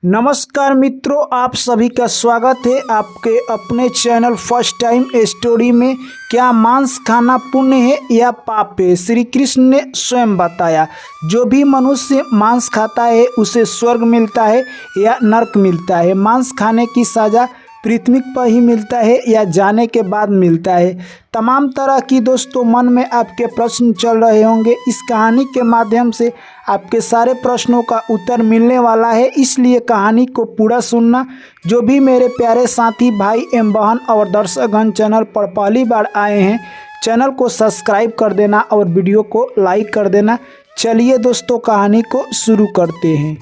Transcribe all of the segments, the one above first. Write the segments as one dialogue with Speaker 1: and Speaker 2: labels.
Speaker 1: नमस्कार मित्रों, आप सभी का स्वागत है आपके अपने चैनल फर्स्ट टाइम स्टोरी में। क्या मांस खाना पुण्य है या पाप है? श्री कृष्ण ने स्वयं बताया, जो भी मनुष्य मांस खाता है उसे स्वर्ग मिलता है या नरक मिलता है। मांस खाने की सजा पृथ्वी पर ही मिलता है या जाने के बाद मिलता है। तमाम तरह की दोस्तों मन में आपके प्रश्न चल रहे होंगे। इस कहानी के माध्यम से आपके सारे प्रश्नों का उत्तर मिलने वाला है, इसलिए कहानी को पूरा सुनना। जो भी मेरे प्यारे साथी भाई एवं बहन और दर्शकगण चैनल पर पहली बार आए हैं, चैनल को सब्सक्राइब कर देना और वीडियो को लाइक कर देना। चलिए दोस्तों, कहानी को शुरू करते हैं।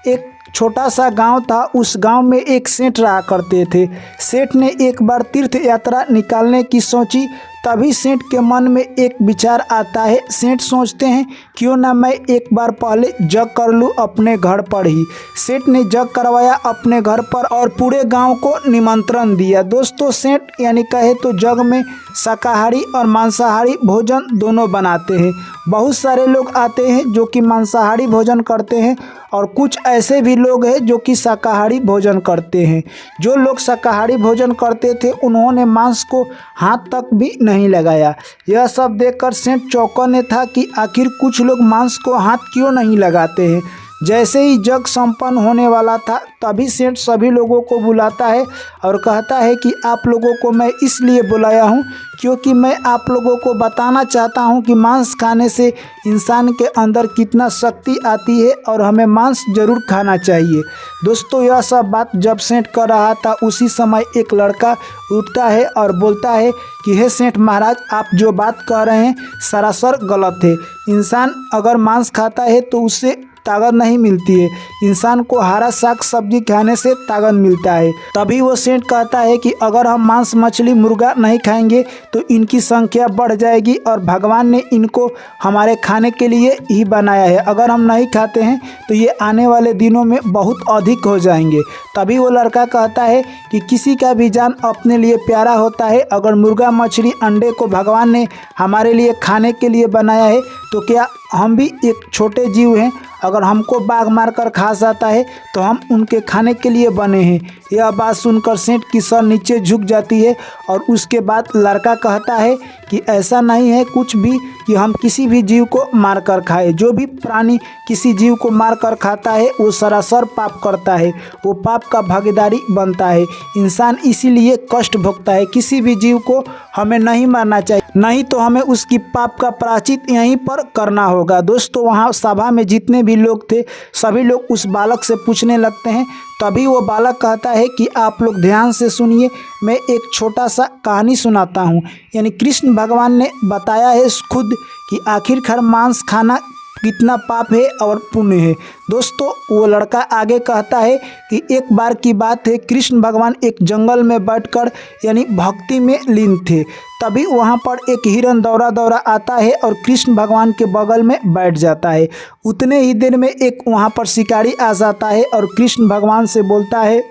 Speaker 1: एक छोटा सा गांव था। उस गांव में एक सेठ रहा करते थे। सेठ ने एक बार तीर्थ यात्रा निकालने की सोची। तभी सेठ के मन में एक विचार आता है। सेठ सोचते हैं, क्यों ना मैं एक बार पहले जग कर लूँ अपने घर पर ही। सेठ ने जग करवाया अपने घर पर और पूरे गांव को निमंत्रण दिया। दोस्तों, सेठ यानी कहे तो जग में शाकाहारी और मांसाहारी भोजन दोनों बनाते हैं। बहुत सारे लोग आते हैं जो कि मांसाहारी भोजन करते हैं और कुछ ऐसे भी लोग हैं जो कि शाकाहारी भोजन करते हैं। जो लोग शाकाहारी भोजन करते थे उन्होंने मांस को हाथ तक भी नहीं लगाया। यह सब देखकर सेठ चौंकने था कि आखिर कुछ लोग मांस को हाथ क्यों नहीं लगाते हैं। जैसे ही जग संपन्न होने वाला था, तभी सेठ सभी लोगों को बुलाता है और कहता है कि आप लोगों को मैं इसलिए बुलाया हूँ क्योंकि मैं आप लोगों को बताना चाहता हूँ कि मांस खाने से इंसान के अंदर कितना शक्ति आती है और हमें मांस जरूर खाना चाहिए। दोस्तों, यह सब बात जब सेठ कर रहा था, उसी समय एक लड़का उठता है और बोलता है कि हे सेठ महाराज, आप जो बात कह रहे हैं सरासर गलत है। इंसान अगर मांस खाता है तो उससे ताकत नहीं मिलती है। इंसान को हरा साग सब्जी खाने से ताकत मिलता है। तभी वो सेठ कहता है कि अगर हम मांस मछली मुर्गा नहीं खाएंगे तो इनकी संख्या बढ़ जाएगी और भगवान ने इनको हमारे खाने के लिए ही बनाया है। अगर हम नहीं खाते हैं तो ये आने वाले दिनों में बहुत अधिक हो जाएंगे। तभी वो लड़का कहता है कि किसी का भी जान अपने लिए प्यारा होता है। अगर मुर्गा मछली अंडे को भगवान ने हमारे लिए खाने के लिए बनाया है तो क्या हम भी एक छोटे जीव हैं? अगर हमको बाघ मारकर खा जाता है तो हम उनके खाने के लिए बने हैं। यह बात सुनकर सेठ की सर नीचे झुक जाती है और उसके बाद लड़का कहता है कि ऐसा नहीं है कुछ भी कि हम किसी भी जीव को मारकर खाए। जो भी प्राणी किसी जीव को मारकर खाता है वो सरासर पाप करता है, वो पाप का भागीदारी बनता है। इंसान इसीलिए कष्ट भोगता है। किसी भी जीव को हमें नहीं मारना चाहिए, नहीं तो हमें उसकी पाप का प्रायश्चित यहीं पर करना होगा। दोस्तों, वहाँ सभा में जितने भी लोग थे सभी लोग उस बालक से पूछने लगते हैं। तभी वो बालक कहता है कि आप लोग ध्यान से सुनिए, मैं एक छोटा सा कहानी सुनाता हूँ। यानी कृष्ण भगवान ने बताया है खुद कि आखिरकार मांस खाना कितना पाप है और पुण्य है। दोस्तों, वो लड़का आगे कहता है कि एक बार की बात है, कृष्ण भगवान एक जंगल में बैठकर यानी भक्ति में लीन थे। तभी वहाँ पर एक हिरन दौड़ा दौड़ा आता है और कृष्ण भगवान के बगल में बैठ जाता है। उतने ही देर में एक वहाँ पर शिकारी आ जाता है और कृष्ण भगवान से बोलता है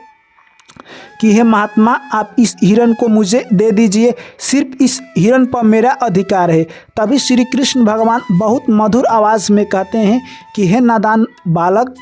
Speaker 1: कि हे महात्मा, आप इस हिरन को मुझे दे दीजिए, सिर्फ इस हिरन पर मेरा अधिकार है। तभी श्री कृष्ण भगवान बहुत मधुर आवाज़ में कहते हैं कि हे नादान बालक,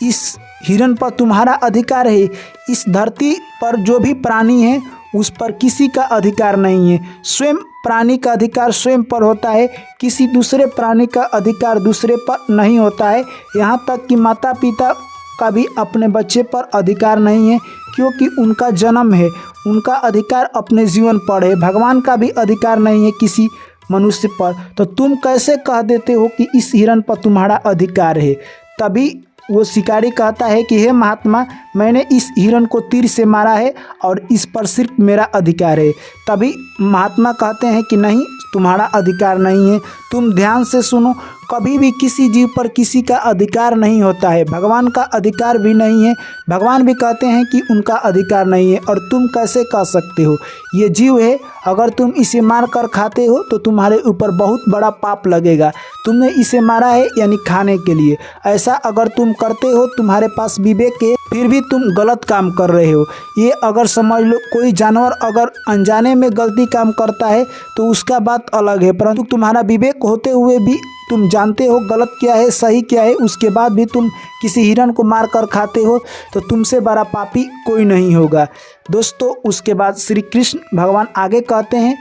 Speaker 1: इस हिरन पर तुम्हारा अधिकार है। इस धरती पर जो भी प्राणी है उस पर किसी का अधिकार नहीं है। स्वयं प्राणी का अधिकार स्वयं पर होता है, किसी दूसरे प्राणी का अधिकार दूसरे पर नहीं होता है। यहाँ तक कि माता पिता का भी अपने बच्चे पर अधिकार नहीं है, क्योंकि उनका जन्म है, उनका अधिकार अपने जीवन पर है। भगवान का भी अधिकार नहीं है किसी मनुष्य पर। तो तुम कैसे कह देते हो कि इस हिरन पर तुम्हारा अधिकार है? तभी वो शिकारी कहता है कि हे महात्मा, मैंने इस हिरन को तीर से मारा है और इस पर सिर्फ मेरा अधिकार है। तभी महात्मा कहते हैं कि नहीं, तुम्हारा अधिकार नहीं है। तुम ध्यान से सुनो, कभी भी किसी जीव पर किसी का अधिकार नहीं होता है। भगवान का अधिकार भी नहीं है। भगवान भी कहते हैं कि उनका अधिकार नहीं है और तुम कैसे कह सकते हो? ये जीव है, अगर तुम इसे मार कर खाते हो तो तुम्हारे ऊपर बहुत बड़ा पाप लगेगा। तुमने इसे मारा है यानी खाने के लिए। ऐसा अगर तुम करते हो, तुम्हारे पास विवेक है, फिर भी तुम गलत काम कर रहे हो। ये अगर समझ लो, कोई जानवर अगर अनजाने में गलती काम करता है तो उसका बात अलग है, परंतु तुम्हारा विवेक होते हुए भी तुम जानते हो गलत क्या है सही क्या है, उसके बाद भी तुम किसी हिरण को मार कर खाते हो तो तुमसे बड़ा पापी कोई नहीं होगा। दोस्तों उसके बाद श्री कृष्ण भगवान आगे कहते हैं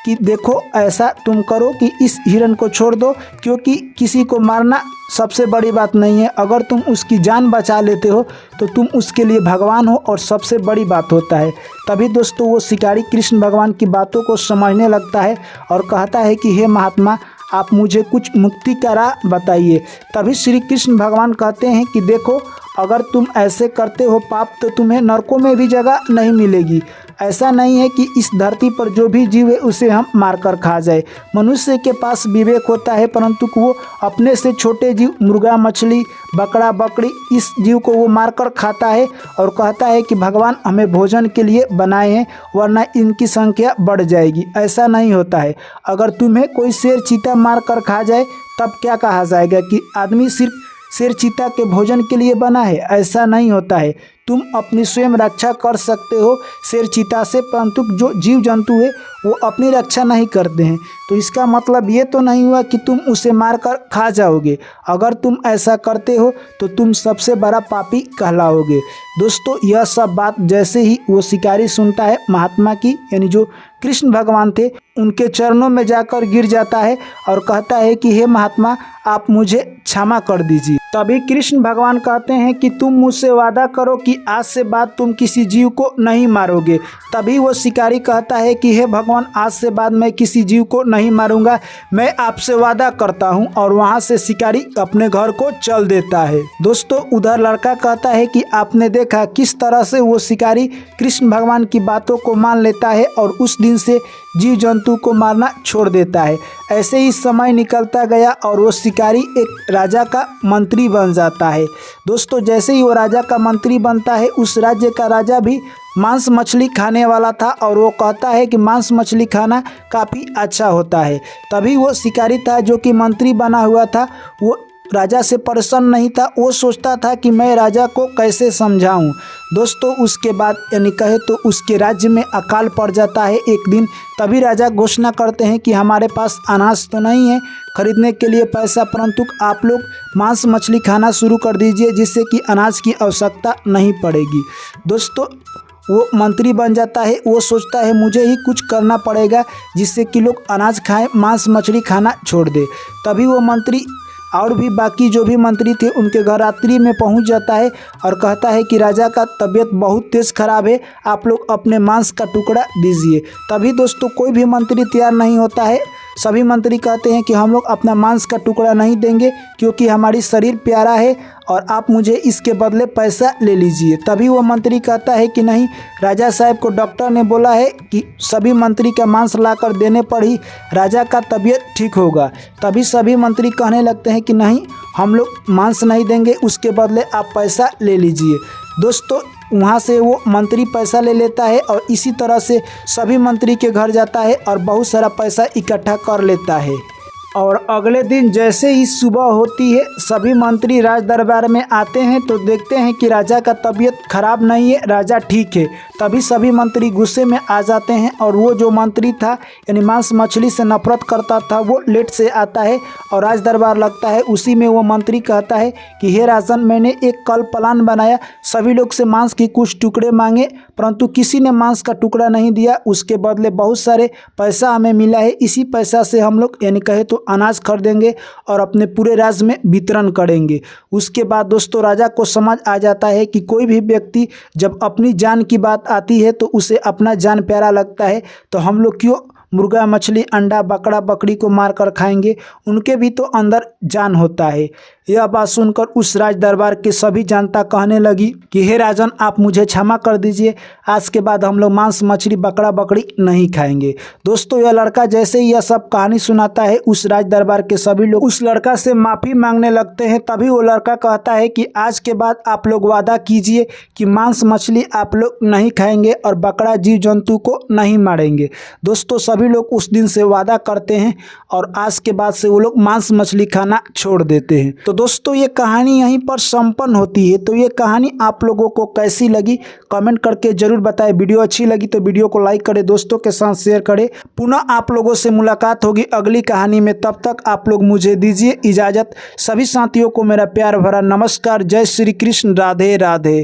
Speaker 1: कि देखो ऐसा तुम करो कि इस हिरण को छोड़ दो, क्योंकि किसी को मारना सबसे बड़ी बात नहीं है। अगर तुम उसकी जान बचा लेते हो तो तुम उसके लिए भगवान हो और सबसे बड़ी बात होता है। तभी दोस्तों वो शिकारी कृष्ण भगवान की बातों को समझने लगता है और कहता है कि हे महात्मा, आप मुझे कुछ मुक्ति का राह बताइए। तभी श्री कृष्ण भगवान कहते हैं कि देखो अगर तुम ऐसे करते हो पाप तो तुम्हें नरकों में भी जगह नहीं मिलेगी। ऐसा नहीं है कि इस धरती पर जो भी जीव है उसे हम मारकर खा जाए। मनुष्य के पास विवेक होता है, परंतु वो अपने से छोटे जीव मुर्गा मछली बकरा बकरी इस जीव को वो मारकर खाता है और कहता है कि भगवान हमें भोजन के लिए बनाए हैं वरना इनकी संख्या बढ़ जाएगी। ऐसा नहीं होता है। अगर तुम्हें कोई शेर चीता मार कर खा जाए तब क्या कहा जाएगा कि आदमी सिर्फ शेर चीता के भोजन के लिए बना है? ऐसा नहीं होता है। तुम अपनी स्वयं रक्षा कर सकते हो शेर चीता से, परंतु जो जीव जंतु है वो अपनी रक्षा नहीं करते हैं। तो इसका मतलब ये तो नहीं हुआ कि तुम उसे मारकर खा जाओगे। अगर तुम ऐसा करते हो तो तुम सबसे बड़ा पापी कहलाओगे। दोस्तों यह सब बात जैसे ही वो शिकारी सुनता है महात्मा की, यानी जो कृष्ण भगवान थे, उनके चरणों में जाकर गिर जाता है और कहता है कि हे महात्मा, आप मुझे क्षमा कर दीजिए। तभी कृष्ण भगवान कहते हैं कि तुम मुझसे वादा करो कि आज से बाद तुम किसी जीव को नहीं मारोगे। तभी वो शिकारी कहता है कि हे भगवान, आज से बाद मैं किसी जीव को नहीं मारूंगा, मैं आपसे वादा करता हूं। और वहां से शिकारी अपने घर को चल देता है। दोस्तों उधर लड़का कहता है कि आपने देखा किस तरह से वो शिकारी कृष्ण भगवान की बातों को मान लेता है और उस दिन से जीव जंतु को मारना छोड़ देता है। ऐसे ही समय निकलता गया और वो शिकारी एक राजा का मंत्री बन जाता है। दोस्तों जैसे ही वो राजा का मंत्री बनता है, उस राज्य का राजा भी मांस मछली खाने वाला था और वो कहता है कि मांस मछली खाना काफ़ी अच्छा होता है। तभी वो शिकारी था जो कि मंत्री बना हुआ था, वो राजा से प्रसन्न नहीं था। वो सोचता था कि मैं राजा को कैसे समझाऊं। दोस्तों उसके बाद यानी कहे तो उसके राज्य में अकाल पड़ जाता है एक दिन। तभी राजा घोषणा करते हैं कि हमारे पास अनाज तो नहीं है खरीदने के लिए पैसा, परंतु आप लोग मांस मछली खाना शुरू कर दीजिए जिससे कि अनाज की आवश्यकता नहीं पड़ेगी। दोस्तों वो मंत्री बन जाता है। वो सोचता है मुझे ही कुछ करना पड़ेगा जिससे कि लोग अनाज खाएं, मांस मछली खाना छोड़ दे। तभी वो मंत्री और भी बाकी जो भी मंत्री थे उनके घर रात्रि में पहुंच जाता है और कहता है कि राजा का तबीयत बहुत तेज़ खराब है, आप लोग अपने मांस का टुकड़ा दीजिए। तभी दोस्तों कोई भी मंत्री तैयार नहीं होता है। सभी मंत्री कहते हैं कि हम लोग अपना मांस का टुकड़ा नहीं देंगे क्योंकि हमारी शरीर प्यारा है और आप मुझे इसके बदले पैसा ले लीजिए। तभी वो मंत्री कहता है कि नहीं, राजा साहब को डॉक्टर ने बोला है कि सभी मंत्री का मांस लाकर देने पर ही राजा का तबीयत ठीक होगा। तभी सभी मंत्री कहने लगते हैं कि नहीं, हम लोग मांस नहीं देंगे, उसके बदले आप पैसा ले लीजिए। दोस्तों वहाँ से वो मंत्री पैसा ले लेता है और इसी तरह से सभी मंत्री के घर जाता है और बहुत सारा पैसा इकट्ठा कर लेता है। और अगले दिन जैसे ही सुबह होती है, सभी मंत्री राज दरबार में आते हैं तो देखते हैं कि राजा का तबीयत खराब नहीं है, राजा ठीक है। तभी सभी मंत्री गुस्से में आ जाते हैं और वो जो मंत्री था यानी मांस मछली से नफरत करता था वो लेट से आता है और राज दरबार लगता है। उसी में वो मंत्री कहता है कि हे राजन, मैंने एक कल प्लान बनाया, सभी लोग से मांस की कुछ टुकड़े मांगे परंतु किसी ने मांस का टुकड़ा नहीं दिया, उसके बदले बहुत सारे पैसा हमें मिला है। इसी पैसा से हम लोग यानी कहे तो अनाज खरीदेंगे और अपने पूरे राज्य में वितरण करेंगे। उसके बाद दोस्तों राजा को समझ आ जाता है कि कोई भी व्यक्ति जब अपनी जान की बात आती है तो उसे अपना जान प्यारा लगता है, तो हम लोग क्यों मुर्गा मछली अंडा बकरा बकरी को मार कर खाएंगे, उनके भी तो अंदर जान होता है। यह बात सुनकर उस राज दरबार के सभी जनता कहने लगी कि हे राजन, आप मुझे क्षमा कर दीजिए, आज के बाद हम लोग मांस मछली बकरा बकरी नहीं खाएंगे। दोस्तों यह लड़का जैसे ही यह सब कहानी सुनाता है, उस राज दरबार के सभी लोग उस लड़का से माफ़ी मांगने लगते हैं। तभी वो लड़का कहता है कि आज के बाद आप लोग वादा कीजिए कि मांस मछली आप लोग नहीं खाएंगे और बकरा जीव जंतु को नहीं मारेंगे। दोस्तों सभी लोग उस दिन से वादा करते हैं और आज के बाद से वो लोग मांस मछली खाना छोड़ देते हैं। तो दोस्तों ये कहानी यहीं पर संपन्न होती है। तो ये कहानी आप लोगों को कैसी लगी कमेंट करके जरूर बताएं। वीडियो अच्छी लगी तो वीडियो को लाइक करें, दोस्तों के साथ शेयर करें। पुनः आप लोगों से मुलाकात होगी अगली कहानी में। तब तक आप लोग मुझे दीजिए इजाज़त। सभी साथियों को मेरा प्यार भरा नमस्कार। जय श्री कृष्ण। राधे राधे।